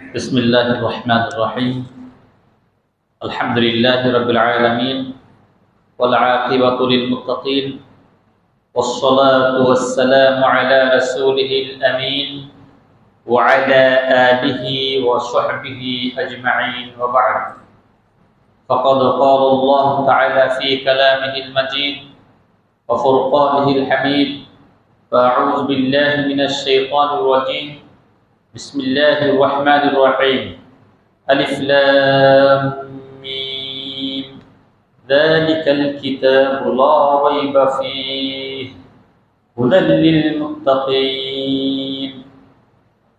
بسم الله الرحمن الرحيم الحمد لله رب العالمين والعاقبة للمتقين والصلاة والسلام على رسوله الأمين وعلى آله وصحبه أجمعين وبعد فقد قال الله تعالى في كلامه المجيد وفرقانه الحميد فأعوذ بالله من الشيطان الرجيم بسم الله الرحمن الرحيم ألف لام ميم ذلك الكتاب لا ريب فيه هدى للمتقين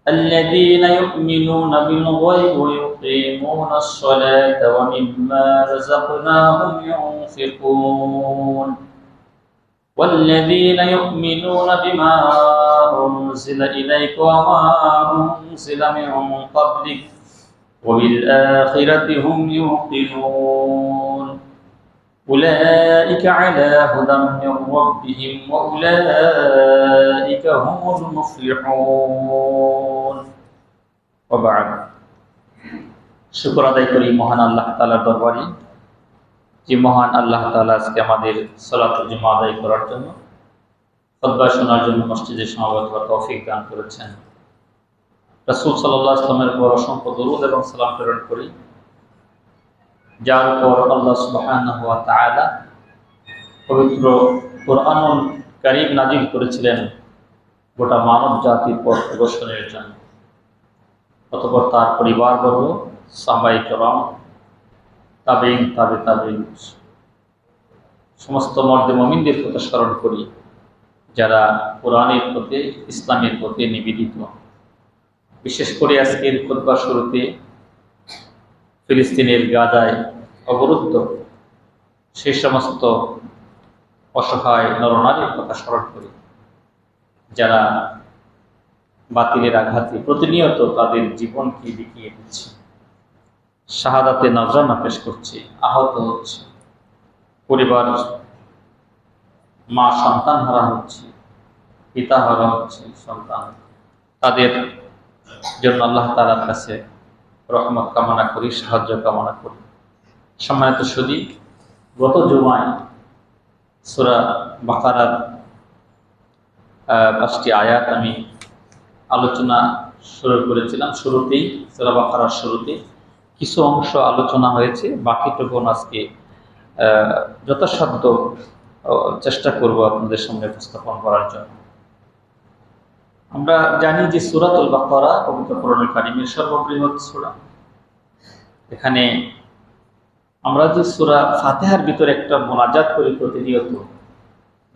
الذين يؤمنون بالغيب ويقيمون الصلاة ومما رزقناهم ينفقون والذين يؤمنون بما أنزل إليك وما أنزل من قبلك وبالآخرة هم يوقنون أولئك على هدى من ربهم وأولئك هم المفلحون وبعد শুকর আদায় করি মহান আল্লাহ তাআলার দরবারে যে মহান আল্লাহ তাআলা আজকে আমাদের সালাতুল জুমা আদায় করার জন্য খুতবা শোনার জন্য মসজিদে সমবেত হওয়ার তৌফিক দান করেছেন। রাসূল সাল্লাল্লাহু আলাইহি ওয়াসাল্লামের উপর অসংখ্য দরুদ এবং সালাম প্রেরণ করি, যার উপর আল্লাহ সুবহানাহু ওয়া তাআলা পবিত্র কোরআনুল কারীম নাযিল করেছিলেন গোটা মানব জাতির পথ প্রদর্শনের জন্য। অতঃপর তার পরিবারবর্গ, সাহাবায়ে কেরাম, তাবেঈন, তাবেঈন সমস্ত মর্দে মুমিনদের কথা স্মরণ করি যারা কোরআনের প্রতি, ইসলামের প্রতি নিবেদিত। বিশেষ করে আজকের খুতবার শুরুতে ফিলিস্তিনের গাজায় অবরুদ্ধ সেই সমস্ত অসহায় নরনারীর কথা স্মরণ করি যারা বাতিলের আঘাতে প্রতিনিয়ত তাদের জীবনকে বিকিয়ে দিচ্ছে, শাহাদাতে নজরানা পেশ করছে, আহত হচ্ছে, পরিবার মা সন্তান হারা হচ্ছে, পিতা হারা হচ্ছে সন্তান। তাদের জন্য আল্লাহ তাআলার কাছে রহমত কামনা করি, সাহায্য কামনা করি। সম্মানিত সুধী, গত জুমায় সূরা বাকারার 5টি আয়াত আমি আলোচনা শুরু করেছিলাম। শুরুতেই সূরা বাকারার শুরুতে কিছু অংশ আলোচনা হয়েছে, বাকিটুকু আজকে যথাসাধ্য চেষ্টা করব আপনাদের সামনে উপস্থাপন করার জন্য। আমরা জানি যে সূরাতুল বাকারা পবিত্র কোরআনুল কারীমের সর্ববৃহৎ সূরা। এখানে আমরা যে সূরা ফাতিহার ভিতরে একটা মুনাজাত করি প্রতিনিয়ত,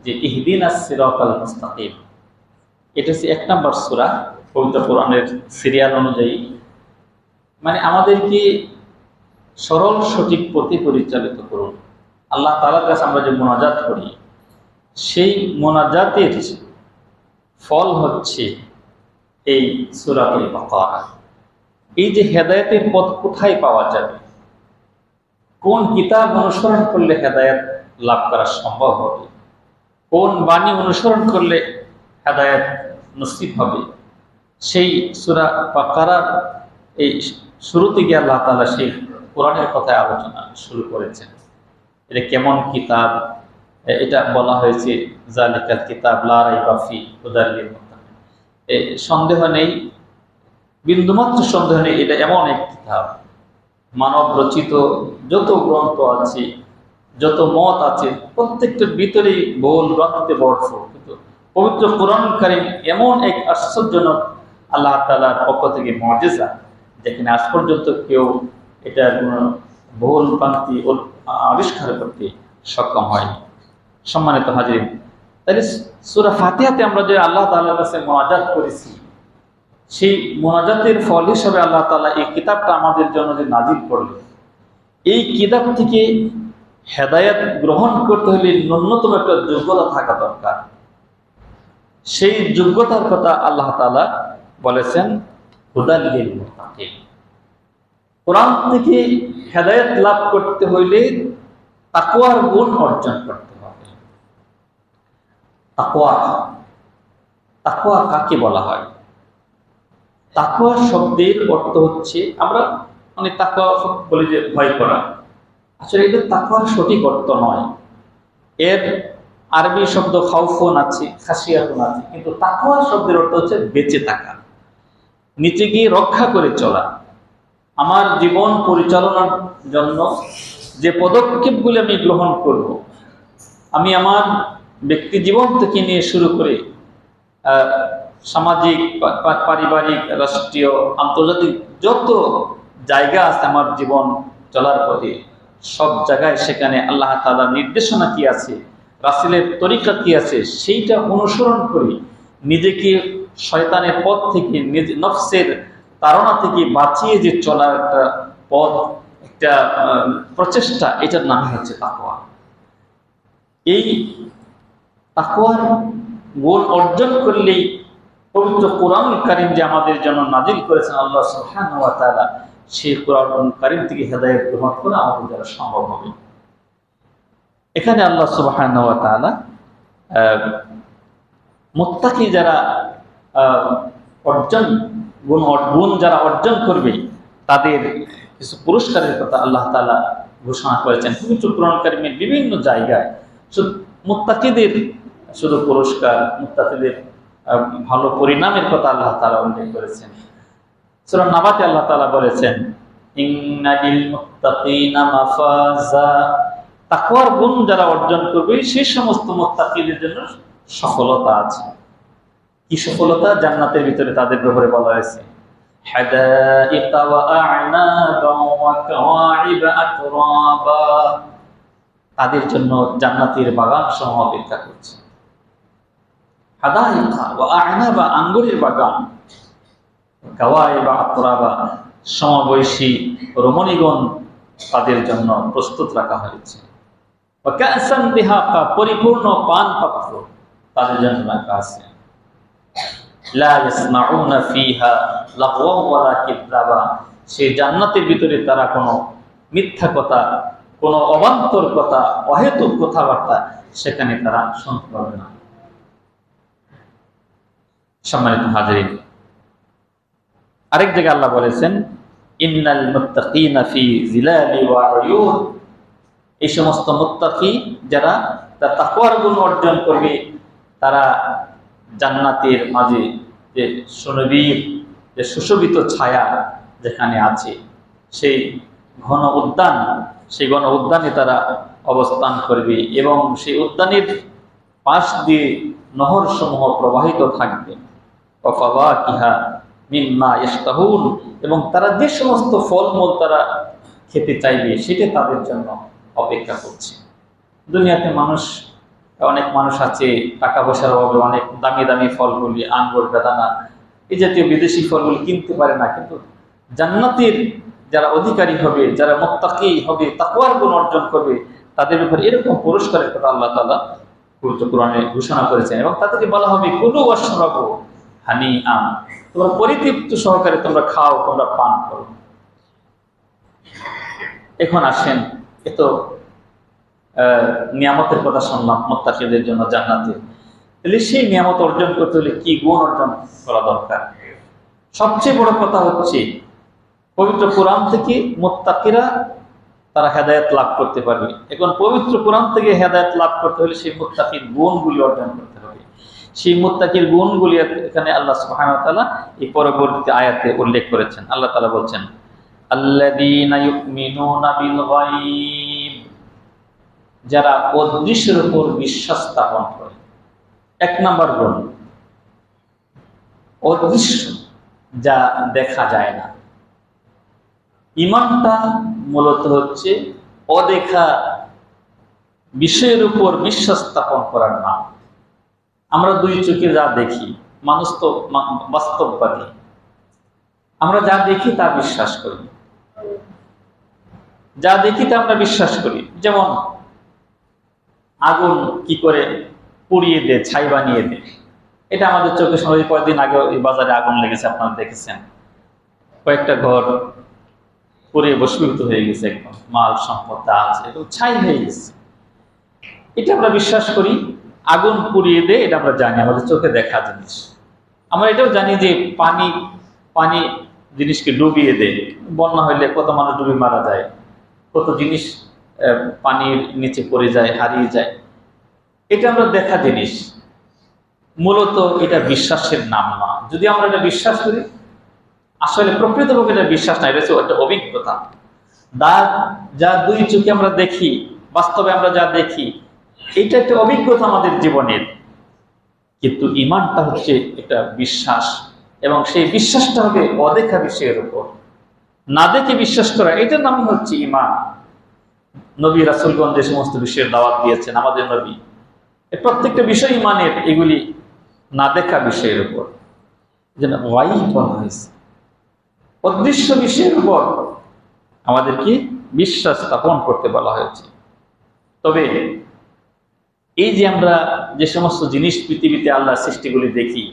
যে ইহদিনাস সিরাতাল মুস্তাকিম, এটা হচ্ছে 1 নম্বর সূরা পবিত্র কোরআনের সিরিয়াল অনুযায়ী, মানে আমাদেরকে সরল সঠিক পথে পরিচালিত করুন। আল্লাহ তাআলার কাছে আমরা যে মুনাজাত করি, সেই মুনাজাতের ফল হচ্ছে এই সূরাতুল বাকারা। এই যে হেদায়েতের পথ কোথায় পাওয়া যাবে, কোন কিতাব অনুসরণ করলে হেদায়েত লাভ করা সম্ভব হবে, কোন বাণী অনুসরণ করলে হেদায়েত নসিব হবে, সেই সূরা বাকারার এই শুরুতে গিয়ে আল্লাহ তাআলা সেই কোরআনের কথায় আলোচনা শুরু করেছেন। এটা কেমন কিতাব, এটা বলা হয়েছে জালিকাল কিতাব লা রাইবা ফি হুদাল লিল মুত্তাকিন। সন্দেহ নেই, বিন্দুমাত্র সন্দেহ নেই, এটা এমন এক কিতাব, মানব রচিত যত গ্রন্থ আছে, যত মত আছে, প্রত্যেকটার ভিতরেই বহুল গ্রন্থে ভরপুর। কিন্তু পবিত্র কোরআনুল কারীম এমন এক আশ্চর্যজনক আল্লাহ তাআলার পক্ষ থেকে মুজিজা, যেখানে আজ পর্যন্ত কেউ এটার কোনো বহুল প্রান্তি আবিষ্কার করতে সক্ষম হয়নি। সম্মানিত হাজিরিন, তাহলে সূরা ফাতিহাতে আমরা যে আল্লাহ তাআলার কাছে মুনাজাত করেছি, সেই মুনাজাতের ফল হিসেবে আল্লাহ তাআলা এই কিতাবটা আমাদের জন্য যে নাজিল করলেন, এই কিতাব থেকে হেদায়েত গ্রহণ করতে হলে ন্যূনতম একটা যোগ্যতা থাকা দরকার। সেই যোগ্যতার কথা আল্লাহ তাআলা বলেছেন হুদাল লিল মুত্তাকিন। কোরআন থেকে হেদায়েত লাভ করতে হইলে তাকওয়ার গুণ অর্জন করতে হবে। তাকওয়া, তাকওয়া কাকে বলা হয়? তাকওয়া শব্দের অর্থ হচ্ছে, আমরা মানে তাকওয়া বলি যে ভয় করা, আসলে এটা তাকওয়ার সঠিক অর্থ নয়। এর আরবি শব্দ খাউফুন আছে, খাসিয়াতুন আছে, কিন্তু তাকওয়া শব্দের অর্থ হচ্ছে বেঁচে থাকা, নিজেকে রক্ষা করে চলা। আমার জীবন পরিচালনার জন্য যে পদক্ষেপগুলি আমি গ্রহণ করব, আমি আমার ব্যক্তি জীবন থেকে নিয়ে শুরু করে সামাজিক, পারিবারিক, রাষ্ট্রীয়, আন্তর্জাতিক যত জায়গা আছে আমার জীবন চলার পথে, সব জায়গায় সেখানে আল্লাহ তাআলার নির্দেশনা কি আছে, রাসূলের তরিকা কি আছে, সেইটা অনুসরণ করে নিজেকে শয়তানের পথ থেকে, নফসের তাড়না থেকে বাঁচিয়ে যে চলার একটা পথ, একটা প্রচেষ্টা, এটার নাম হচ্ছে তাকওয়া। এই তাকওয়ার গুণ অর্জন করলেই পবিত্র কোরআনুল কারীম যে আমাদের জন্য নাজিল করেছেন আল্লাহ সুবহানাহু ওয়া তাআলা, সেই কোরআনুল কারীম থেকে হেদায়েত গ্রহণ করা আমাদের দ্বারা সম্ভব হবে। এখানে আল্লাহ সুবহানাহু ওয়া তাআলা মুত্তাকি যারা গুণ যারা অর্জন করবে তাদের কিছু পুরস্কারের কথা আল্লাহ তাআলা ঘোষণা করেছেন পবিত্র কোরআনুল কারীমের বিভিন্ন জায়গায়। মুত্তাকিদের শুধু পুরস্কার, মুত্তাকিদের ভালো পরিণামের কথা আল্লাহ তাআলা উল্লেখ করেছেন। সূরা নাবাতে আল্লাহ তাআলা বলেছেন, ইন্নালিল মুত্তাকিনা মাফাজা, তাকওয়ার গুণ যারা অর্জন করবে সেই সমস্ত মুত্তাকিদের জন্য সফলতা আছে। কি সফলতা? জান্নাতের ভিতরে তাদের ব্যাপারে বলা হয়েছে, হাদাইকা ওয়া আ'নাবা ওয়া কাওয়াইবা আতরাবা, তাদের জন্য জান্নাতের বাগান সমূহ অপেক্ষা করছে। হাদাইকা ওয়া আ'নাবা, আঙ্গুরের বাগান, কাওয়াইবা আতরাবা, সমবয়সী রমণীগণ তাদের জন্য প্রস্তুত রাখা হয়েছে। ওয়া কাসান দিহাকা, পরিপূর্ণ পান পাত্র তাদের জন্য রাখা আছে। লা ইয়াসমাউনা ফিহা লাগওয়া ওয়ালা কিযযাবা, সেই জান্নাতের ভিতরে তারা কোনো মিথ্যা কথা, কোনো অবান্তর কথা, অহেতুক কথাবার্তা সেখানে তারা শুনতে পাবে না। সম্মানিত হাজিরিন, আরেক জায়গায় আল্লাহ বলেছেন, ইন্নাল মুত্তাকিনা ফি জিলালি ওয়া উয়ুন, এই সমস্ত মুত্তাকি যারা তাকওয়ার গুণ অর্জন করবে তারা জান্নাতের মাঝে যে সুনিবিড়, যে সুশোভিত ছায়া যেখানে আছে, সেই ঘন উদ্যান, সেই ঘন উদ্যানে তারা অবস্থান করবে এবং সেই উদ্যানের পাশ দিয়ে নহর সমূহ প্রবাহিত থাকবে। ওয়াফাওয়াকিহা মিম্মা ইয়াশতাহুন, এবং তারা যে সমস্ত ফলমূল তারা খেতে চাইবে সেটা তাদের জন্য অপেক্ষা করছে। দুনিয়াতে অনেক মানুষ আছে টাকা পয়সার অভাবে অনেক দামি দামি ফলগুলি, আঙ্গুর, বেদানা, এই জাতীয় বিদেশি ফলগুলি কিনতে পারে না, কিন্তু জান্নাতের যারা অধিকারী হবে, যারা মুত্তাকি হবে, তাকওয়ার গুণ অর্জন করবে, তাদের উপর এরকম পুরস্কারের কথা আল্লাহ তাআলা পবিত্র কোরআনে ঘোষণা করেছেন। এবং তাদেরকে বলা হবে, কুলু ওয়াশরাবু হানিআন, তোমরা পরিতৃপ্ত সহকারে তোমরা খাও, তোমরা পান করো। এখন আসেন, এত নিয়ামতের কথা শুনলাম মুত্তাকিদের জন্য জান্নাতে, তাহলে সেই নিয়ামত অর্জন করতে হলে কি গুণ অর্জন করা দরকার? সবচেয়ে বড় কথা হচ্ছে, পবিত্র কোরআন থেকে মুত্তাকিরা তারা হেদায়েত লাভ করতে পারবে। এখন পবিত্র কোরআন থেকে হেদায়েত লাভ করতে হলে সেই মুত্তাকির গুণগুলি অর্জন করতে হবে। সেই মুত্তাকির গুণগুলি এখানে আল্লাহ সুবহানাহু ওয়া তাআলা এই পরবর্তী আয়াতে উল্লেখ করেছেন। আল্লাহ তাআলা বলছেন, আল্লাযীনা ইউমিনুনা বিল গায়ব, যারা অদৃশ্যের উপর বিশ্বাস স্থাপন করে। এক নাম্বার গুণ অদৃশ্য, যা দেখা যায় না। ঈমানটা মূলত হচ্ছে অদেখা বিষয়ের উপর বিশ্বাস স্থাপন করার নাম। আমরা দুই চোখে যা দেখি, মানুষ তো বাস্তববাদী, আমরা যা দেখি তা বিশ্বাস করি, যা দেখি তা আমরা বিশ্বাস করি। যেমন আগুন কি করে পুড়িয়ে দেয়, ছাই বানিয়ে দেয়, এটা আমাদের চোখের সামনে। কয়েকদিন আগে এই বাজারে আগুন লেগেছে, আপনারা দেখেছেন, কয়েকটা ঘর পুড়ে ভস্মীভূত হয়ে গেছে, একদম মাল সম্পদ আছে এবং ছাই হয়ে গেছে। এটা আমরা বিশ্বাস করি, আগুন পুড়িয়ে দেয়, এটা আমরা জানি, আমাদের চোখে দেখা জিনিস। আমরা এটাও জানি যে পানি পানি জিনিসকে ডুবিয়ে দেয়, বন্যা হইলে কত মানুষ ডুবে মারা যায়, কত জিনিস পানির নিচে পড়ে যায়, হারিয়ে যায়। এটা আমরা দেখা জিনিস, মূলত এটা বিশ্বাসের নাম না। যদি আমরা এটা বিশ্বাস করি, আসলে প্রকৃতপক্ষে এটা বিশ্বাস না, এটা হচ্ছে একটা অভিজ্ঞতা। যা দুই চোখে আমরা দেখি, বাস্তবে আমরা যা দেখি, এটা একটা অভিজ্ঞতা আমাদের জীবনের। কিন্তু ঈমানটা হচ্ছে এটা বিশ্বাস, এবং সেই বিশ্বাসটা হবে অদেখা বিষয়ের উপর, না দেখে বিশ্বাস করা, এটার নামই হচ্ছে ঈমান। নবী রাসূলগণ যে সমস্ত বিষয়ের দাওয়াত দিয়েছেন আমাদের নবী, প্রত্যেকটা বিষয় ঈমানের, এগুলি না দেখা বিষয়ের উপর, যেন গায়ব বলা হয়েছে, অদৃশ্য বিষয়ের উপর আমাদেরকে বিশ্বাস স্থাপন করতে বলা হয়েছে। তবে এই যে আমরা যে সমস্ত জিনিস পৃথিবীতে আল্লাহর সৃষ্টিগুলি দেখি,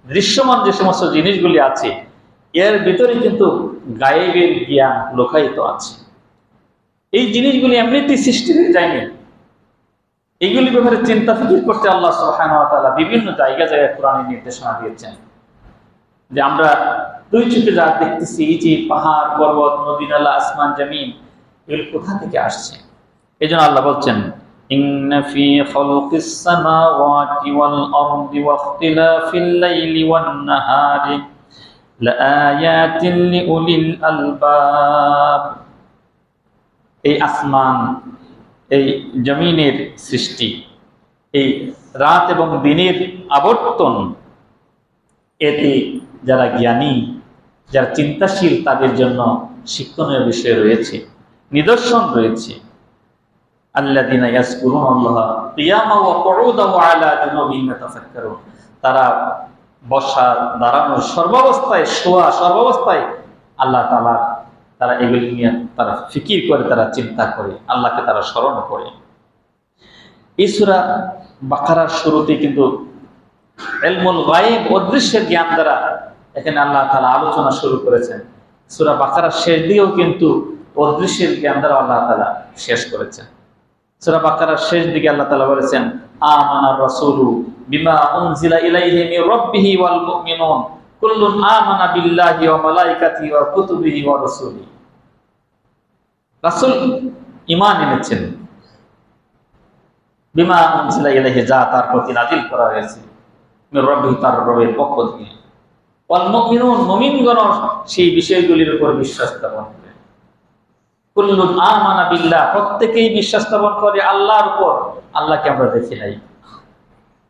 দৃশ্যমান যে সমস্ত জিনিসগুলি আছে, এর ভিতরে কিন্তু গায়েবের জ্ঞান লুকায়িত আছে। এই জিনিসগুলি এমনিতেই সৃষ্টি হয়ে যায়নি, এইগুলি ব্যাপারে চিন্তা ফিকির করতে আল্লাহ সুবহানাহু ওয়া তাআলা বিভিন্ন জায়গায় কোরআনে নির্দেশনা দিয়েছেন। যে আমরা দুই চোখে যা দেখতেছি, এই যে পাহাড়, পর্বত, নদী, নালা, আসমান, জমিন, এগুলি কোথা থেকে আসছে? এই জন্য আল্লাহ বলছেন, ইন্না ফি খালকিস সামাওয়াতি ওয়াল আরদি ওয়াখতিলাফিল লাইলি ওয়ান নাহারি লাআয়াতিন লিউলিল আলবাব। এই আসমান, এই জমিনের সৃষ্টি, এই রাত এবং দিনের আবর্তন, এতে যারা জ্ঞানী, যারা চিন্তাশীল, তাদের জন্য শিক্ষণীয় বিষয় রয়েছে, নিদর্শন রয়েছে। আল্লাযীনা ইয়াযকুরুনাল্লাহা কিয়ামান ওয়া কুউদান ওয়া আলা জুনুবিহিম ইয়াতাফাক্কারুন। তারা বসা, দাঁড়ানো, সর্বাবস্থায়, শোয়া সর্বাবস্থায় আল্লাহ তাআলা, তারা এগুলি নিয়ে তারা ফিকির করে, তারা চিন্তা করে, আল্লাহকে তারা স্মরণ করে। এই সূরা বাকারার শুরুতে কিন্তু ইলমুল গায়ব, অদৃশ্যের জ্ঞান দ্বারা এখানে আল্লাহ তাআলা আলোচনা শুরু করেছেন। সূরা বাকারার শেষ দিকেও কিন্তু অদৃশ্যের জ্ঞান দ্বারা আল্লাহ তাআলা শেষ করেছেন। সূরা বাকারার শেষ দিকে আল্লাহ তাআলা বলেছেন, আমানার রাসূলু বিমা উনজিলা ইলাইহি মির রাব্বিহি ওয়াল মুমিনুন কুল্লুন আমানা বিল্লাহি ওয়া মালাইকাতিহি ওয়া কুতুবিহি ওয়া রাসূলিহি। রাসূল ঈমান এনেছেন বিমা উনজিলা ইলাইহি, যা তার প্রতি নাযিল করা হয়েছে, মির রাব্বিহি, তার রবের পক্ষ থেকে, ওয়াল মুমিনুন, মুমিনগণ সেই বিষয়গুলির উপর বিশ্বাস স্থাপন করে। কুল্লুন আমানা বিল্লাহ, প্রত্যেকেই বিশ্বাস স্থাপন করে আল্লাহর উপর, আল্লাহকে আমরা দেখি নাই।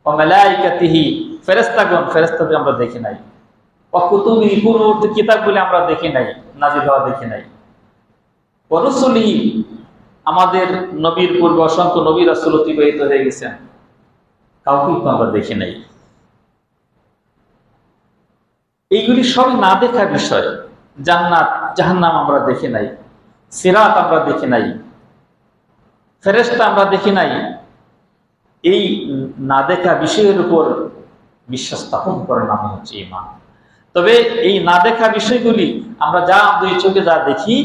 ওয়া মালাইকাতিহি, ফেরেশতাগণ, ফেরেশতাদের আমরা দেখি নাই। ওয়া কুতুবিহি, পূর্ববর্তী কিতাবগুলি আমরা দেখি নাই, নাযিল হওয়া দেখি নাই। ওয়া রাসূলিহি, আমাদের নবীর পূর্বে অসংখ্য নবী রাসূল অতিবাহিত হয়ে গেছেন, কাউকেই তো আমরা দেখি নাই। এইগুলি সব না দেখা বিষয়। জান্নাত, জাহান্নাম আমরা দেখি নাই, সিরাত আমরা দেখি নাই, ফেরেশতা আমরা দেখি নাই। এই না দেখা বিষয়ের উপর বিশ্বাস স্থাপন করার নাম হচ্ছে ঈমান। তবে এই না দেখা বিষয়গুলি আমরা যা দুই চোখে যা দেখি,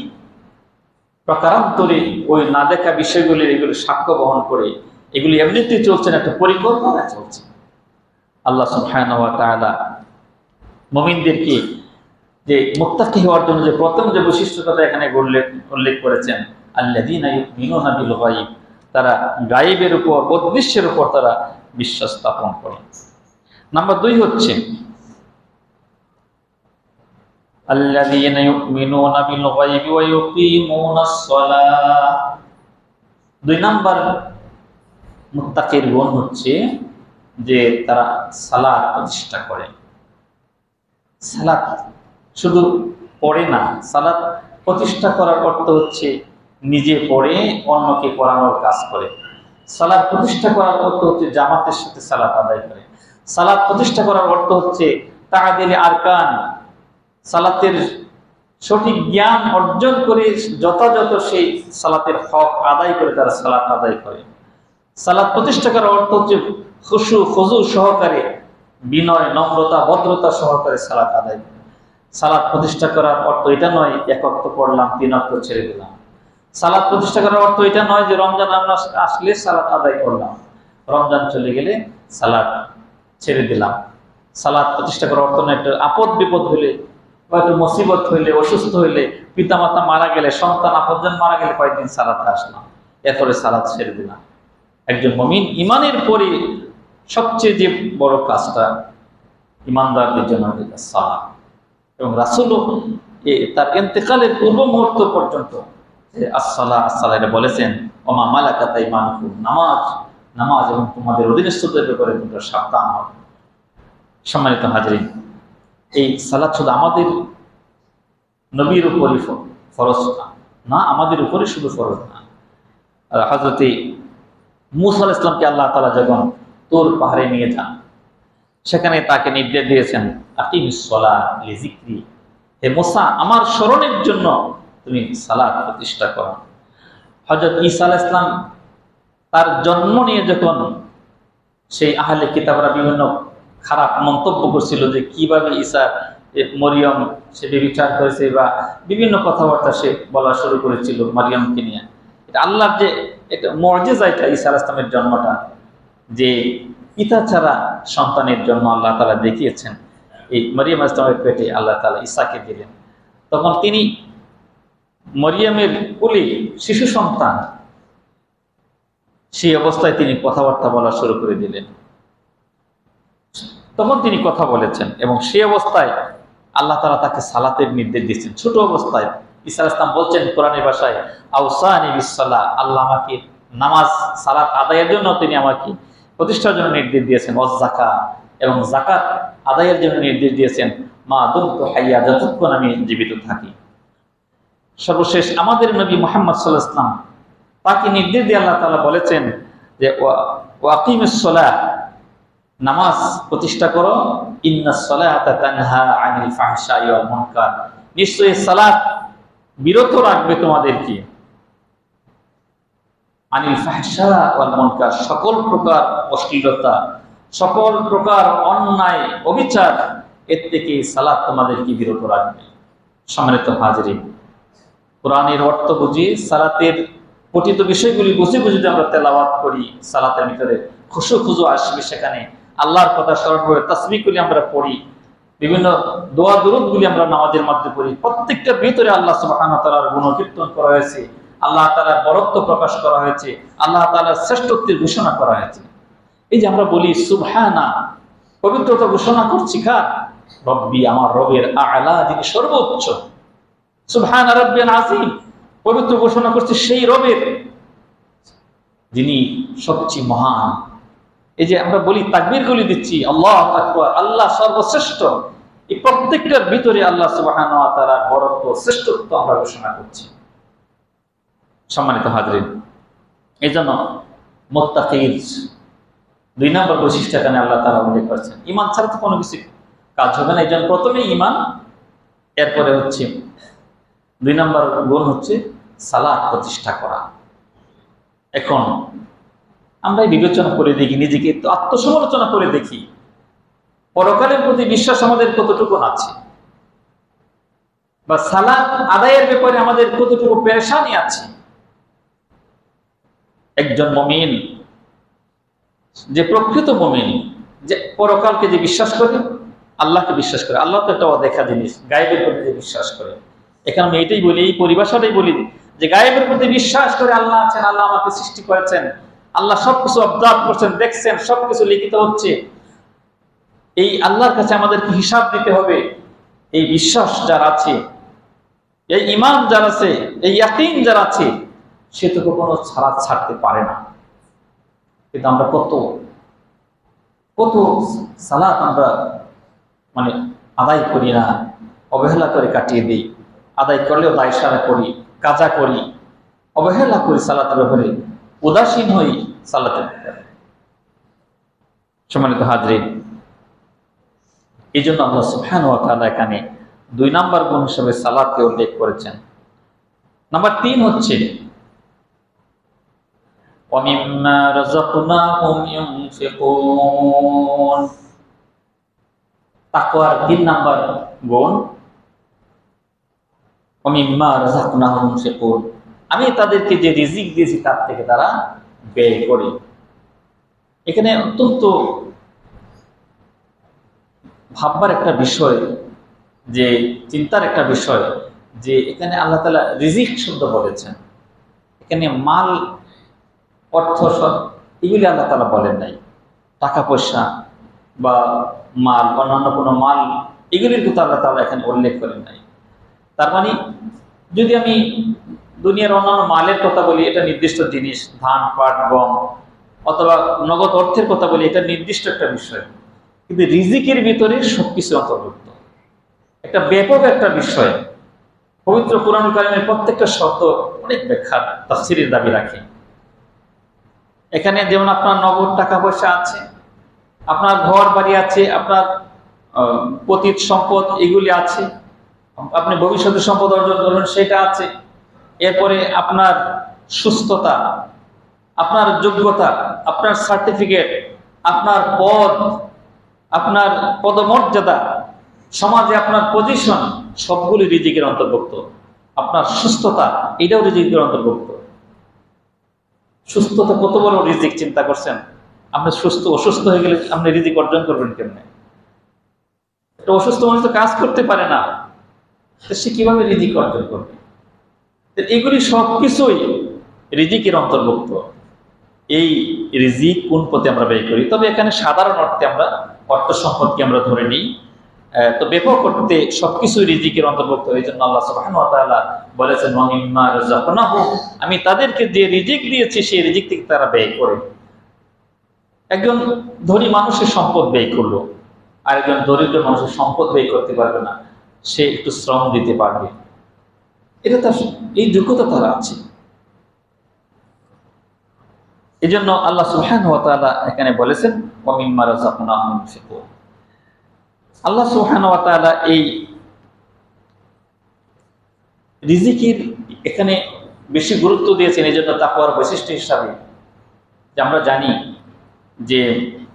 প্রকারান্তরে ওই না দেখা বিষয়গুলির এগুলি সাক্ষ্য বহন করে, এগুলি এমনিতেই চলছে না, একটা পরিকল্পনা চলছে। আল্লাহ সুবহানাহু ওয়া তাআলা মুমিনদেরকে যে মুত্তাকি হওয়ার জন্য যে প্রথম যে বৈশিষ্ট্যটা এখানে উল্লেখ করেছেন, আল্লাযীনা ইউমিনুনা বিল গায়ব, তারা গায়েবের উপর, অদৃশ্যের উপর তারা বিশ্বাস স্থাপন করে। নাম্বার 2 হচ্ছে আল্লাযীনা ইউমিনুনা বিল গায়বি ওয়া ইউকিমুনাস সালাহ। 2 নাম্বার মুত্তাকির গুণ হচ্ছে যে তারা সালাত প্রতিষ্ঠা করে। সালাত শুধু পড়ে না, সালাত প্রতিষ্ঠা করার অর্থ হচ্ছে নিজে পড়ে অন্যকে পড়ানোর কাজ করে। সালাত প্রতিষ্ঠা করার অর্থ হচ্ছে জামাতের সাথে সালাত আদায় করে। সালাত প্রতিষ্ঠা করার অর্থ হচ্ছে তাআদিল আরকান, সালাতের সঠিক জ্ঞান অর্জন করে যথাযথ সেই সালাতের হক আদায় করে তারা সালাত আদায় করে। সালাত প্রতিষ্ঠা করার অর্থ হচ্ছে খুশু খুজু সহকারে, বিনয়, নম্রতা, ভদ্রতা সহকারে সালাত আদায় করে। সালাত প্রতিষ্ঠা করার অর্থ এটা নয় এক ওয়াক্ত পড়লাম 3 ওয়াক্ত ছেড়ে দিলাম। সালাত প্রতিষ্ঠা করার অর্থ এটা নয় যে রমজান আসলে সালাত আদায় করলাম, রমজান চলে গেলে সালাত ছেড়ে দিলাম। সালাত প্রতিষ্ঠা করার অর্থ নয় একটা আপদ বিপদ হলে হয়তো মুসিবত হইলে, অসুস্থ হইলে, পিতামাতা মারা গেলে, সন্তান আপনজন মারা গেলে কয়েকদিন সালাতে আসলাম, এরপরে সালাত ছেড়ে দিলাম। একজন মুমিন ইমানের পরে সবচেয়ে যে বড় কাজটা ইমানদারদের জন্য সালাত। এবং রাসূলও তার ইন্তেকালের পূর্ব মুহূর্ত পর্যন্ত আসসালাহ আসসালাহ এটা বলেছেন, ওমা মালাকাত আইমানুকুম, নামাজ নামাজ এবং তোমাদের অধীনস্থদের ব্যাপারে তোমরা সাবধান হও। সম্মানিত হাজরিন, এই সালাত শুধু আমাদের নবীর উপরই ফরজ না, আমাদের উপরে শুধু ফরজ না। হযরতে মূসা আলাইহিস সালামকে আল্লাহ তাআলা যখন তুর পাহাড়ে নিয়ে যান, সেখানে তাকে নির্দেশ দিয়েছেন আকিমিস সালাত লিযিকরি, হে মূসা আমার স্মরণের জন্য তুমি সালাত প্রতিষ্ঠা করো। হযরত ঈসা আলাইহিস সালাম তার জন্ম নিয়ে যখন সেই আহলে কিতাবরা বিভিন্ন খারাপ মন্তব্য করছিল যে কিভাবে ঈসা মরিয়ম সে ব্যভিচার করেছে বা বিভিন্ন কথাবার্তা সে বলা শুরু করেছিল মারিয়ামকে নিয়ে, এটা আল্লাহর যে একটা মুজিজা, এটা ঈসা আলাইহিস সালামের জন্মটা যে পিতা ছাড়া সন্তানের জন্ম আল্লাহ তাআলা দেখিয়েছেন। এই মরিয়ম আলাইহিস সালামের পেটে আল্লাহ তাআলা ঈসাকে দিলেন, তখন তিনি মরিয়মের কোলে শিশু সন্তান, সেই অবস্থায় তিনি কথাবার্তা বলা শুরু করে দিলেন। তখন তিনি কথা বলেছেন এবং সেই অবস্থায় আল্লাহ তাআলা তাকে সালাতের নির্দেশ দিয়েছেন। ছোট অবস্থায় ঈসা আলাইহিস সালাম বলছেন কোরআনের ভাষায়, আওসানি বিসসালাহ, আল্লাহ আমাকে নামাজ সালাত আদায়ের জন্য তিনি আমাকে প্রতিষ্ঠার জন্য নির্দেশ দিয়েছেন, ওয়াজ যাকাত, এবং যাকাত আদায়ের জন্য নির্দেশ দিয়েছেন, মা দুমতু হাইয়া, যতক্ষণ আমি জীবিত থাকি। সর্বশেষ আমাদের নবী মুহাম্মদ সাল্লাল্লাহু আলাইহি ওয়াসাল্লাম তাকে নির্দেশ দিয়ে আল্লাহ তাআলা বলেছেন যে ওয়াকিমিস সালাহ, নামাজ প্রতিষ্ঠা করো, ইন্নাস সালাতা তানহা আনিল ফাহশাই ওয়াল মুনকার, নিশ্চয়ই সালাত বিরত রাখবে তোমাদেরকে আনিল ফাহশা ওয়াল মুনকার, সকল প্রকার অশ্লীলতা, সকল প্রকার অন্যায় অবিচার, এর থেকে সালাত তোমাদেরকে বিরত রাখবে। সম্মানিত হাজিরিন, কোরআনের অর্থ বুঝি, সালাতের পঠিত বিষয়গুলি বুঝে বুঝে যদি আমরা তেলাওয়াত করি, সালাতের ভিতরে খুশু খুজু আসবে, সেখানে আল্লাহর কথা স্মরণ করে তাসবিহগুলি আমরা পড়ি, বিভিন্ন দোয়া দুরূদগুলি আমরা নামাজের মধ্যে পড়ি, প্রত্যেকটার ভিতরে আল্লাহ সুবহানাহু ওয়া তাআলার গুণকীর্তন করা হয়েছে, আল্লাহ তাআলার বরত্ব প্রকাশ করা হয়েছে, আল্লাহ তাআলার শ্রেষ্ঠত্বের ঘোষণা করা হয়েছে। এই যে আমরা বলি সুবহানা, পবিত্রতা ঘোষণা করছি কার? রব্বি, আমার রবের, আ'লা, যিনি সর্বোচ্চ। সুবহানা রাব্বিয়াল আযীম, পবিত্র ঘোষণা করছি সেই রবের যিনি সবচেয়ে মহান। এই যে আমরা বলি তাকবীরগুলি দিচ্ছি, আল্লাহু আকবার, আল্লাহ সর্বশ্রেষ্ঠ, এই প্রত্যেকটার ভিতরে আল্লাহ সুবহানাহু ওয়া তাআলার বরত্ব, শ্রেষ্ঠত্ব আমরা ঘোষণা করছি। সম্মানিত হাজরিন, এই জন্য মুত্তাকির 2 নম্বর বৈশিষ্ট্য এখানে আল্লাহ তাআলা উল্লেখ করেছেন। ঈমান ছাড়া তো কোনো কিছু কাজ হবে না, এই জন্য প্রথমেই ঈমান, এরপরে হচ্ছে 2 নম্বর গুণ হচ্ছে সালাত প্রতিষ্ঠা করা। এখন আমরা বিবেচনা করে দেখি, নিজেকে একটু আত্মসমালোচনা করে দেখি, পরকালের প্রতি বিশ্বাস আমাদের কতটুকু আছে, বা সালাত আদায়ের ব্যাপারে আমাদের কতটুকু পেরেশানি আছে। একজন মুমিন, যে প্রকৃত মুমিন, যে পরকালকে যে বিশ্বাস করে, আল্লাহকে বিশ্বাস করে, আল্লাহ তো একটা অদেখা জিনিস, গায়েবের প্রতি যে বিশ্বাস করে। এখানে আমি এইটাই বলি, এই পরিভাষাটাই বলি যে গায়েবের প্রতি বিশ্বাস করে আল্লাহ আছেন, আল্লাহ আমাকে সৃষ্টি করেছেন, আল্লাহ সবকিছু অবজার্ভ করছেন, দেখছেন, সবকিছু লিখিত হচ্ছে, এই আল্লাহর কাছে আমাদেরকে হিসাব দিতে হবে। এই বিশ্বাস যার আছে, এই ঈমান যার আছে, এই ইয়াকিন যার আছে, সে তো কখনো ছাড়তে পারে না। কিন্তু আমরা কত সালাত আমরা মানে আদায় করি না, অবহেলা করে কাটিয়ে দিই। আদায় করলেও দায় সারা করি, কাজা করি, অবহেলা করি সালাতের ব্যাপারে, উদাসীন হই সালাতের ব্যাপারে। সম্মানিত হাজরিন, এই জন্য আল্লাহ সুবহানাহু ওয়া তাআলা এখানে 2 নম্বর গুণ হিসেবে সালাতকে উল্লেখ করেছেন। নাম্বার 3 হচ্ছে وَمِمَّا رَزَقْنَاهُمْ يُنْفِقُونَ। তাকওয়ার 3 নম্বর গুণ وَمِمَّا رَزَقْنَاهُمْ يُنْفِقُونَ, আমি তাদেরকে যে রিজিক দিয়েছি তার থেকে তারা ব্যয় করে। এখানে অত্যন্ত ভাববার একটা বিষয়, যে চিন্তার একটা বিষয় যে এখানে আল্লাহ তাআলা রিজিক শব্দ বলেছেন, এখানে মাল, অর্থ, এগুলি আল্লাহ তাআলা বলেন নাই। টাকা পয়সা বা মাল, অন্যান্য কোনো মাল, এগুলির কথা আল্লাহ তাআলা এখানে উল্লেখ করেন নাই। তার মানে যদি আমি দুনিয়ার অন্যান্য মালের কথা বলি, এটা নির্দিষ্ট জিনিস, ধান, পাট, গম, অথবা নগদ অর্থের কথা বলি, এটা নির্দিষ্ট একটা বিষয়। কিন্তু রিজিকের ভিতরে সবকিছু অন্তর্ভুক্ত, একটা ব্যাপক একটা বিষয়। পবিত্র কুরআনুল কারীমের প্রত্যেকটা শব্দ অনেক ব্যাখ্যা তাফসীরের দাবি রাখে। এখানে যেমন আপনার নগদ টাকা পয়সা আছে, আপনার ঘর বাড়ি আছে, আপনার পতিত সম্পদ এগুলি আছে, আপনি ভবিষ্যতে সম্পদ অর্জন করবেন সেটা আছে, এরপরে আপনার সুস্থতা, আপনার যোগ্যতা, আপনার সার্টিফিকেট, আপনার পদ, আপনার পদমর্যাদা, সমাজে আপনার পজিশন, সবগুলি রিজিকের অন্তর্ভুক্ত। আপনার সুস্থতা, এটাও রিজিকের অন্তর্ভুক্ত। সুস্থতা কত বড় রিজিক চিন্তা করছেন? আপনি অসুস্থ হয়ে গেলে আপনি রিজিক অর্জন করবেন কেমনে? একটা অসুস্থ মানুষ তো কাজ করতে পারে না, সে কিভাবে রিজিক অর্জন করবে? এগুলি সবকিছুই রিজিকের অন্তর্ভুক্ত। এই রিজিক কোন পথে আমরা ব্যয় করি? তবে এখানে সাধারণ অর্থে আমরা অর্থ সম্পদকে আমরা ধরে নিই, তো ব্যাপক অর্থে সবকিছুই রিজিকের অন্তর্ভুক্ত। এই জন্য আল্লাহ সুবহানাহু ওয়া তাআলা বলেছেন, ওয়া মিম্মা রাযাকনাহুম, আমি তাদেরকে যে রিজিক দিয়েছি সেই রিজিক থেকে তারা ব্যয় করে। একজন ধনী মানুষের সম্পদ ব্যয় করলো, আর একজন দরিদ্র মানুষের সম্পদ ব্যয় করতে পারবে না, সে একটু শ্রম দিতে পারবে, এটা তার এই যোগ্যতা তার আছে। এই জন্য আল্লাহ সুবহানাহু ওয়া তাআলা এখানে বলেছেন, ওয়া মিম্মা রাযাকনাহুম ইউনফিকুন। আল্লাহ সুবহানাহু ওয়া তাআলা এই রিজিকের এখানে বেশি গুরুত্ব দিয়েছেন এই জন্য তাকওয়ার বৈশিষ্ট্য হিসাবে, যে আমরা জানি যে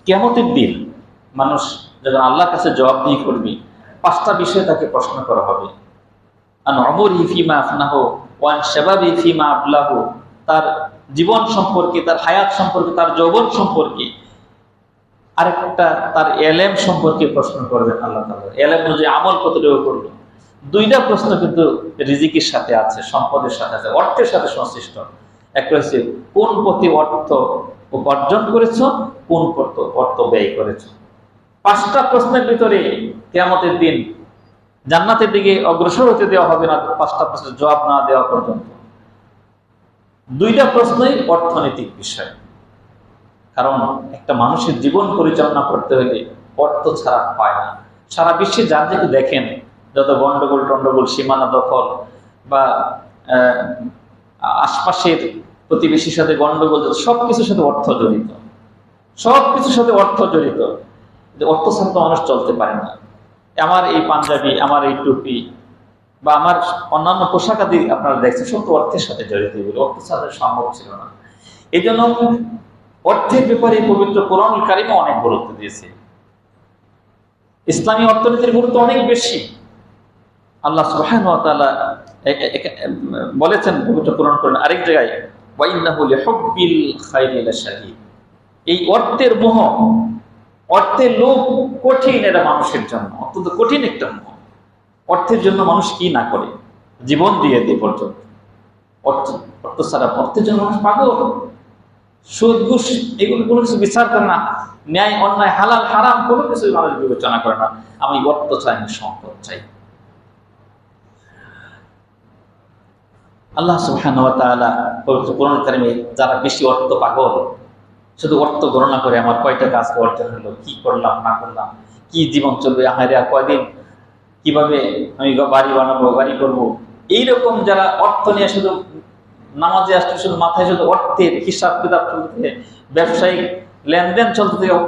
কিয়ামতের দিন মানুষ যখন আল্লাহর কাছে জবাবদিহি করবে, 5টা বিষয়ে তাকে প্রশ্ন করা হবে। আন উমরিহি ফিমা আফনাহু ওয়া আন শাবাবি ফিমা আবলাহু, তার জীবন সম্পর্কে, তার হায়াত সম্পর্কে, তার যৌবন সম্পর্কে, আরেকটা তার এলেম সম্পর্কে প্রশ্ন করবেন আল্লাহ তাআলা। এলেম অনুযায়ী আমল কতটুকু করলো। 2টা প্রশ্ন কিন্তু রিজিকের সাথে আছে, সম্পদের সাথে আছে, অর্থের সাথে সংশ্লিষ্ট। একটা হচ্ছে কোন পথে অর্থ উপার্জন করেছ, কোন পথে অর্থ ব্যয় করেছ। 5টা প্রশ্নের ভিতরে কিয়ামতের দিন জান্নাতের দিকে অগ্রসর হতে দেওয়া হবে না 5টা প্রশ্নের জবাব না দেওয়া পর্যন্ত। 2টা প্রশ্নই অর্থনৈতিক বিষয়। কারণ একটা মানুষের জীবন পরিচালনা করতে হলে অর্থ ছাড়া হয় না। সারা বিশ্বে যার দিকে দেখেন, যত গন্ডগোল, সীমানা দখল বা আশপাশের প্রতিবেশীর সাথে গন্ডগোল, সবকিছুর সাথে অর্থ জড়িত, সবকিছুর সাথে অর্থ জড়িত। অর্থ ছাড়া তো মানুষ চলতে পারে না। আমার এই পাঞ্জাবি, আমার এই টুপি বা আমার অন্যান্য পোশাক আদি আপনারা দেখছেন, সব তো অর্থের সাথে জড়িত। এগুলো অর্থ ছাড়া সম্ভব ছিল না। এই জন্য অর্থের ব্যাপারে পবিত্র কোরআনুল কারীমে অনেক গুরুত্ব দিয়েছে। ইসলামী অর্থনীতির গুরুত্ব অনেক বেশি। আল্লাহ সুবহানাহু ওয়া তাআলা বলেছেন পবিত্র কোরআন আরেক জায়গায়, ওয়া ইন্নাহু লিহুব্বিল খায়রি লাশাদীদ। এই অর্থের মোহ, অর্থের লোভ কঠিন, এটা মানুষের জন্য অত্যন্ত কঠিন একটা মোহ। অর্থের জন্য মানুষ কি না করে, জীবন দিয়ে দিয়ে পর্যন্ত। অর্থ ছাড়া, অর্থের জন্য মানুষ পাগল। সুদ ঘুষ এগুলো কোনো কিছু বিচার করে না, ন্যায় অন্যায় হালাল হারাম কোনো কিছু মানুষ বিবেচনা করে না। আমি অর্থ চাই, আমি সম্পদ চাই। আল্লাহ সুবহানাহু ওয়া তাআলা পবিত্র কোরআনুল কারীমে যারা বেশি অর্থ পাগল, শুধু অর্থ গণনা করে আমার কয়টা কাজ অর্জন হলো, কি করলাম না করলাম, কি জীবন চলবে, আহারে আর কয়দিন, কিভাবে আমি বাড়ি বানাবো, গাড়ি করবো, এইরকম যারা অর্থ নিয়ে শুধু নামাজে আসতে, শুধু মাথায় শুধু অর্থের হিসাব কিতাব চলতে, ব্যবসায়িক লেনদেন চলতে থাকে,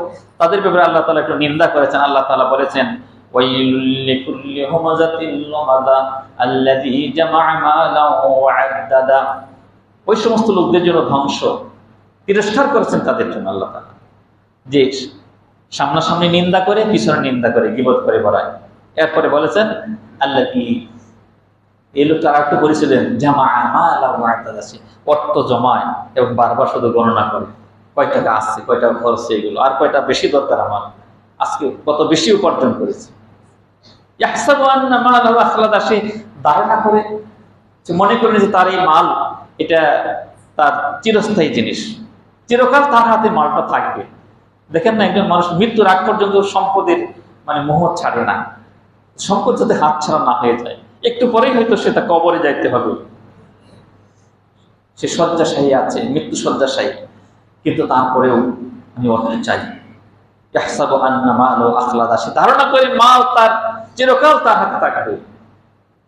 তাদের ব্যাপারে আল্লাহ তাআলা একটু নিন্দা করেছেন। আল্লাহ তাআলা বলেছেন, ওয়াইলুল লিকুল্লি হুমাযাতিল লুমাযা আল্লাযী জামা'a মালান ওয়া আদ্দাদা। ওই সমস্ত লোকদের জন্য ধ্বংস, তিরস্কার করেছেন তাদের জন্য আল্লাহ তাআলা, যে সামনাসামনি নিন্দা করে, পিছনে নিন্দা করে, গীবত করে বেড়ায়। এরপরে বলেছেন আল্লাযী, এই লোকটা আরেকটু বলেছিলেন, জামা'a মালান ওয়া আদ্দাদা, অর্থ জমায় এবং বারবার শুধু গণনা করে, কয় টাকা আসছে, কয় টাকা খরচ, এগুলো আর কয়টা বেশি দরকার আমার, আজকে কত বেশি উপার্জন করেছে। ইয়াহসাবু আন্না মালাহু আখলাদা, সে ধারণা করে, সে মনে করে যে তার এই মাল এটা তার চিরস্থায়ী জিনিস, চিরকাল তার হাতে মালটা থাকবে। দেখেন না, একজন মানুষ মৃত্যুর আগ পর্যন্ত সম্পদের মানে মোহ ছাড়ে না। সম্পদ যাতে হাত ছাড়া না হয়ে যায়, একটু পরেই হয়তো সে তা কবরে যাইতে হবে, সে শয্যাশায়ী আছে, মৃত্যু শয্যাশায়ী, কিন্তু তারপরেও আমি অর্থ চাই। ইয়াহসাবু আন্না মালাহু আখলাদা, সে ধারণা করে মাল তার চিরকাল তার হাতে থাকবে।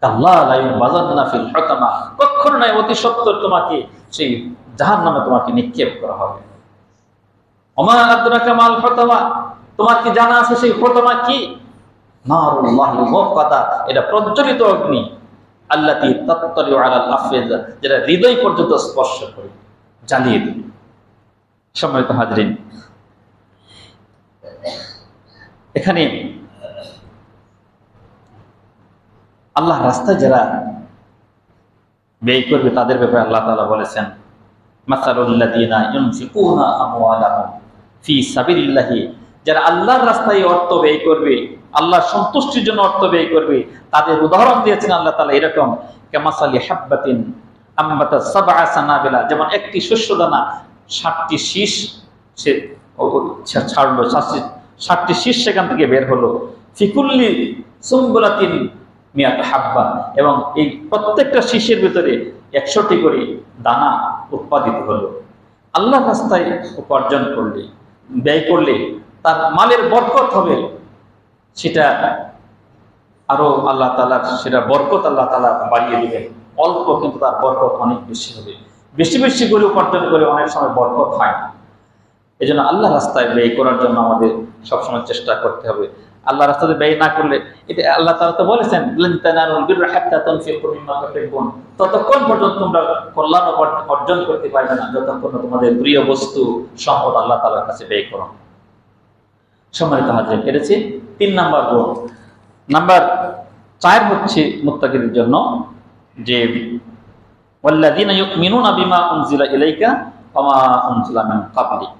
কাল্লা লা ইউবাযান্না ফিল হুতামা, কখনো নয়, অতি সত্বর তোমাকে সেই জাহান্নামে তোমাকে নিক্ষেপ করা হবে। ওমা আদরাকা মাল হুতামা, তোমার কি জানা আছে সেই হুতামা কি? নারুল্লাহিল মুকাদা, এটা প্রজ্বলিত অগ্নি, আল্লাতী তাত্তালিউ আলাল আফইদা, যেটা হৃদয় পর্যন্ত স্পর্শ করে, জ্বালিয়ে দেবে। সম্মানিত হাজরিন, এখানে আল্লাহর রাস্তায় যারা ব্যয় করবে তাদের ব্যাপারে আল্লাহ তাআলা বলেছেন, মাসালুল্লাযীনা ইউনফিকুনা আমওয়ালাহুম ফি সাবিলিল্লাহি, যারা আল্লাহর রাস্তায় অর্থ ব্যয় করবে, আল্লাহর সন্তুষ্টির জন্য অর্থ ব্যয় করবে, তাদের উদাহরণ দিয়েছেন আল্লাহ তাআলা এরকম, কামাসালি হাব্বাতিন আম্বাতাস সাবআ সানাবিলা, যেমন একটি শস্যদানা 60টি শীষ সে ছাড়লো, 60টি শীষ সেখান থেকে বের হলো, ফিকুল্লি সুম্বুলাতিন মিয়াত হাব্বা, এবং এই প্রত্যেকটা শীষের ভিতরে 100টি করে দানা উৎপাদিত হলো। আল্লাহর রাস্তায় উপার্জন করলে, ব্যয় করলে তার মালের বরকত হবে, সেটা আরো আল্লাহ তাআলা সেটা বরকত আল্লাহ তাআলা বাড়িয়ে দিবেন। অল্প কিন্তু তার বরকত অনেক বেশি হবে। বেশি বেশি করে উপার্জন করে অনেক সময় বরকত হয় না। এই জন্য আল্লাহ রাস্তায় ব্যয় করার জন্য আমাদের সবসময় চেষ্টা করতে হবে। আল্লাহ রাস্তায় ব্যয় না করলে, এটা আল্লাহ তাআলা তো বলেছেন, লান তানালুল বিররা হাত্তা তুনফিকু মিম্মা তুহিব্বুন, ততক্ষণ পর্যন্ত তোমরা কল্যাণ অর্জন করতে পারবে না যতক্ষণ তোমাদের প্রিয় বস্তু সম্পদ আল্লাহ তাআলার কাছে ব্যয় করো। সম্মানিত হাজরিন, এটা হচ্ছে 3 নাম্বার গুণ। নাম্বার 4 হচ্ছে মুত্তাকিদের জন্য যে ওয়াল্লাযীনা ইউমিনুনা বিমা উনজিলা ইলাইকা ওয়া মা উনজিলা মিন ক্বাবলিক।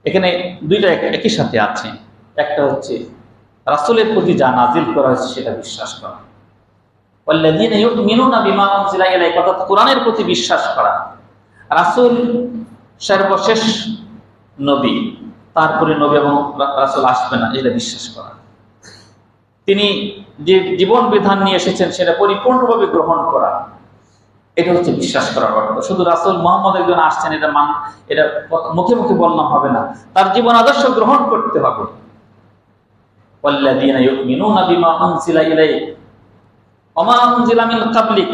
এখানে দুইটা একই সাথে আছে। একটা হচ্ছে রাসূলের প্রতি যা নাজিল করা হয়েছে সেটা বিশ্বাস করা, ওয়াল্লাযীনা ইউমিনুনা বিমা উনজিলা ইলাইকা, অর্থাৎ কোরআনের প্রতি বিশ্বাস করা। রাসূল সর্বশেষ নবী, তারপরে নবী এবং রাসূল আসবে না, এটা বিশ্বাস করা। তিনি যে জীবন বিধান নিয়ে এসেছেন সেটা পরিপূর্ণভাবে গ্রহণ করা, এটা হচ্ছে বিশ্বাস করার অর্থ। শুধু রাসূল মুহাম্মদ একজন আসছেন এটা মুখে মুখে বললাম হবে না, তার জীবন আদর্শ গ্রহণ করতে হবে। ওয়াল্লাযীনা ইউমিনুনা বিমা উনজিলা ইলাইকা ওয়া মা উনজিলা মিন ক্বাবলিক।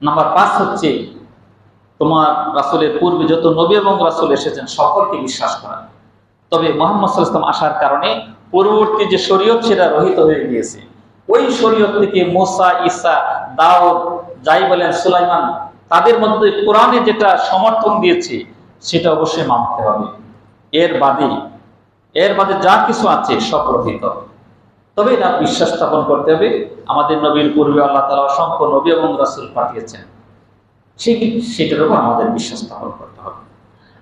নাম্বার 5 হচ্ছে তোমার রাসূলের পূর্বে যত নবী এবং রাসূল এসেছেন সকলকে বিশ্বাস করা। তবে মুহাম্মদ সাল্লাল্লাহু আলাইহি ওয়াসাল্লাম আসার কারণে পূর্ববর্তী যে শরীয়ত সেটা রহিত হয়ে গিয়েছে। ওই শরীয়ত থেকে মুসা, ঈসা, দাউদ, যাই বলেন সুলাইমান, তাদের মধ্যে কোরআনে যেটা সমর্থন দিয়েছে সেটা অবশ্যই মানতে হবে। এর বাদে যা কিছু আছে সব রহিত। তবে এটা বিশ্বাস স্থাপন করতে হবে, আমাদের নবীর পূর্বে আল্লাহ তাআলা অসংখ্য নবী এবং রাসূল পাঠিয়েছেন, সেটার উপর আমাদের বিশ্বাস স্থাপন করতে হবে।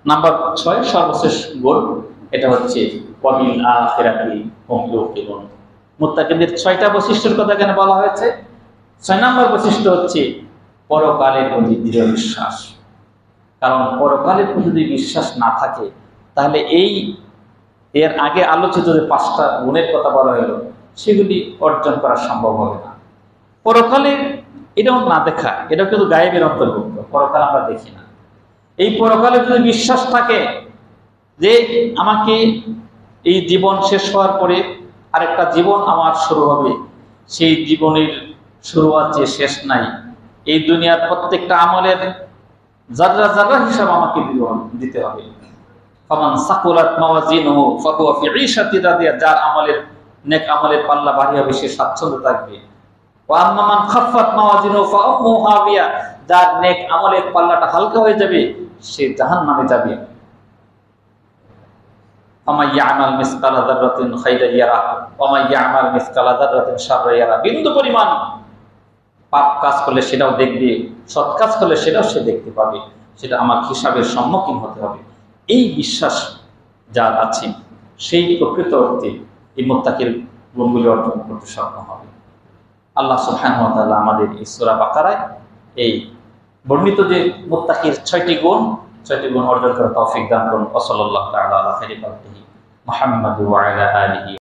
নাম্বার 6 সর্বশেষ গুণ, এটা হচ্ছে ওয়াবিল আখিরাতি হুম ইউকিনুন। মুত্তাকিদের 6টা বৈশিষ্ট্যের কথা এখানে বলা হয়েছে। 6 নম্বর বৈশিষ্ট্য হচ্ছে পরকালের প্রতি দৃঢ় বিশ্বাস। কারণ পরকালের প্রতি যদি বিশ্বাস না থাকে তাহলে এর আগে আলোচিত যে 5টা গুণের কথা বলা হলো সেগুলি অর্জন করা সম্ভব হবে না। পরকালে এটাও না দেখা, এটাও কিন্তু গায়েবের অন্তর্ভুক্ত, পরকাল আমরা দেখি না। এই পরকালে যদি বিশ্বাস থাকে যে আমাকে এই জীবন শেষ হওয়ার পরে আরেকটা জীবন আমার শুরু হবে, সেই জীবনের শুরু আছে শেষ নাই, এই দুনিয়ার প্রত্যেকটা আমলের যাররা যাররা হিসাব আমাকে দিতে হবে। ফামান সাকুলাত মাওয়াজিনুহু ফাহুয়া ফি ঈশাতিন রাদিয়া, যার নেক আমলের পাল্লা ভারী হবে সে স্বাচ্ছন্দ্যে থাকবে। ওয়া আম্মা মান খাফফাত মাওয়াজিনুহু ফাউম্মুহু হাবিয়া, যার নেক আমলের পাল্লাটা হালকা হয়ে যাবে সে জাহান্নামে যাবে। ফামান ইয়ামাল মিসকালা যাররাতিন খায়রান ইয়ারা ওয়া মান ইয়ামাল মিসকালা যাররাতিন শাররান ইয়ারা। বিন্দু পরিমাণ পাপ কাজ করলে সেটাও দেখবে, সৎ কাজ করলে সেটাও সে দেখতে পাবে, সেটা আমার হিসাবের সম্মুখীন হতে হবে। এই বিশ্বাস যার আছে সেই প্রকৃত অর্থে এই মুত্তাকির গুণগুলি অর্জন করতে সক্ষম হবে। আল্লাহ সুবহানাহু ওয়া তাআলা আমাদের এই সূরা বাকারায় এই বর্ণিত যে মুত্তাকির 6টি গুণ অর্জন করার তৌফিক দান করুন। সাল্লাল্লাহু তাআলা আলা খাইরি খালকিহি মুহাম্মাদ ওয়া আলা আলিহি